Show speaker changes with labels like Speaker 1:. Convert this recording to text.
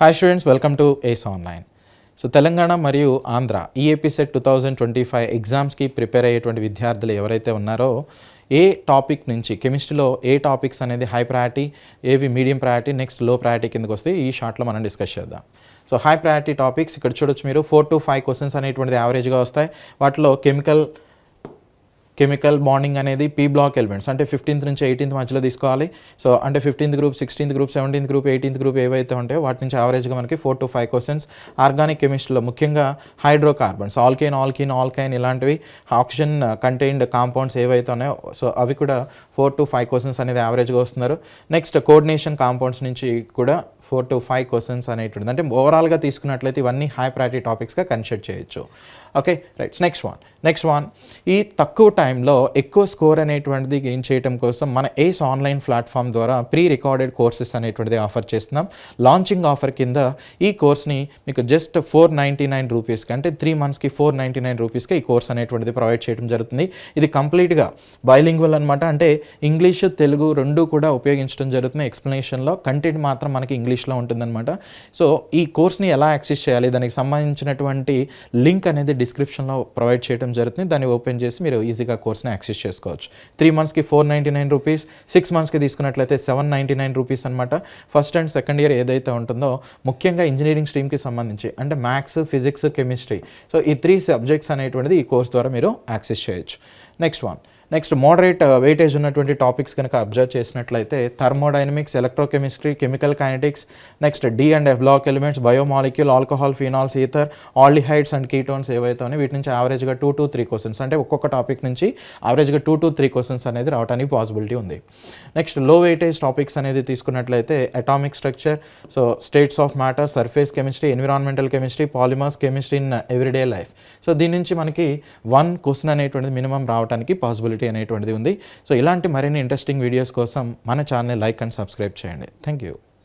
Speaker 1: Hi students, welcome to ace online. So Telangana మరియు Andhra EAP set 2025 ఎగ్జామ్స్కి prepare అయ్యేటువంటి విద్యార్థులు ఎవరైతే ఉన్నారో ఏ టాపిక్ నుంచి కెమిస్ట్రీలో ఏ టాపిక్స్ అనేది హై ప్రయారిటీ, ఏవి medium priority, next low priority కిందకి వస్తే ఈ షార్ట్లో మనం డిస్కస్ చేద్దాం. సో హై ప్రయారిటీ టాపిక్స్ ఇక్కడ చూడొచ్చు మీరు 4 to 5 క్వశ్చన్స్ అనేటువంటిది యావరేజ్గా వస్తాయి. వాటిలో కెమికల్ బాండింగ్ అనేది పీ బ్లాక్ ఎలిమెంట్స్ అంటే 15th నుంచి 18th మధ్యలో తీసుకోవాలి. సో అంటే 15th group, 16th group, 17th group, 18th group ఏవైతే ఉంటాయో వాటి నుంచి యావరేజ్గా మనకి 4 to 5 క్వశ్చన్స్. ఆర్గానిక్ కెమిస్ట్రీలో ముఖ్యంగా హైడ్రోకార్బన్స్, ఆల్కైన్ ఇలాంటివి ఆక్సిజన్ కంటైన్డ్ కాంపౌండ్స్ ఏవైతే ఉన్నాయో సో అవి కూడా 4 to 5 క్వశ్చన్స్ అనేది యావరేజ్గా వస్తున్నారు. నెక్స్ట్ కోఆర్డినేషన్ కాంపౌండ్స్ నుంచి కూడా 4 to 5 క్వశ్చన్స్ అనేటువంటిది అంటే ఓవరాల్గా తీసుకున్నట్లయితే ఇవన్నీ హై ప్రయారిటీ టాపిక్స్గా కన్సిడర్ చేయొచ్చు. Okay right. నెక్స్ట్ వన్ ఈ తక్కువ టైంలో ఎక్కువ స్కోర్ అనేటువంటిది గెయిన్ చేయడం కోసం మన ఏస్ ఆన్లైన్ ప్లాట్ఫామ్ ద్వారా ప్రీ రికార్డెడ్ కోర్సెస్ అనేటువంటిది ఆఫర్ చేస్తున్నాం. లాంచింగ్ ఆఫర్ కింద ఈ కోర్స్ని మీకు జస్ట్ 499 రూపీస్కి అంటే 3 monthsకి 499 రూపీస్కి ఈ కోర్స్ అనేటువంటిది ప్రొవైడ్ చేయడం జరుగుతుంది. ఇది కంప్లీట్గా బైలింగ్వల్ అనమాట, అంటే ఇంగ్లీష్ తెలుగు రెండు కూడా ఉపయోగించడం జరుగుతుంది. ఎక్స్ప్లెనేషన్లో కంటెంట్ మాత్రం మనకి ఇంగ్లీష్లో ఉంటుందన్నమాట. సో ఈ కోర్స్ని ఎలా యాక్సెస్ చేయాలి, దానికి సంబంధించినటువంటి లింక్ అనేది డిస్క్రిప్షన్లో ప్రొవైడ్ చేయడం జరుగుతుంది. దాన్ని ఓపెన్ చేసి మీరు ఈజీగా కోర్స్ని యాక్సెస్ చేసుకోవచ్చు. 3 monthsకి 499 రూపీస్, 6 monthsకి తీసుకున్నట్లయితే 799 రూపీస్ అనమాట. ఫస్ట్ అండ్ సెకండ్ ఇయర్ ఏదైతే ఉంటుందో ముఖ్యంగా ఇంజనీరింగ్ స్ట్రీమ్కి సంబంధించి అంటే మ్యాథ్స్, ఫిజిక్స్, కెమిస్ట్రీ సో ఈ 3 సబ్జెక్ట్స్ అనేటువంటిది ఈ కోర్స్ ద్వారా మీరు యాక్సెస్ చేయొచ్చు. నెక్స్ట్ మోడరేట్ వెయిటేజ్ ఉన్నటువంటి టాపిక్స్ కనుక అబ్జర్వ్ చేసినట్లయితే thermodynamics, electrochemistry, chemical kinetics, next D and F block elements, biomolecule, alcohol, phenols, ether, aldehydes and ketones ఏవైతే ఉన్నాయి వీటి నుంచి యావరేజ్గా 2 to 3 క్వశ్చన్స్ అంటే ఒక్కొక్క టాపిక్ నుంచి యావరేజ్గా 2 to 3 క్వశ్చన్స్ అనేది రావడానికి పాసిబిలిటీ ఉంది. నెక్స్ట్ లో వెయిటేజ్ టాపిక్స్ అనేది తీసుకున్నట్లయితే atomic structure, so states of matter, surface chemistry, environmental chemistry, polymers, chemistry in everyday life. So దీని నుంచి మనకి 1 క్వశ్చన్ అనేటువంటిది మినిమం రావడానికి పాసిబిలిటీ అనేటువంటిది ఉంది. సో ఇలాంటి మరిన్ని ఇంట్రెస్టింగ్ వీడియోస్ కోసం మన ఛానల్ని లైక్ అండ్ సబ్స్క్రైబ్ చేయండి. Thank you.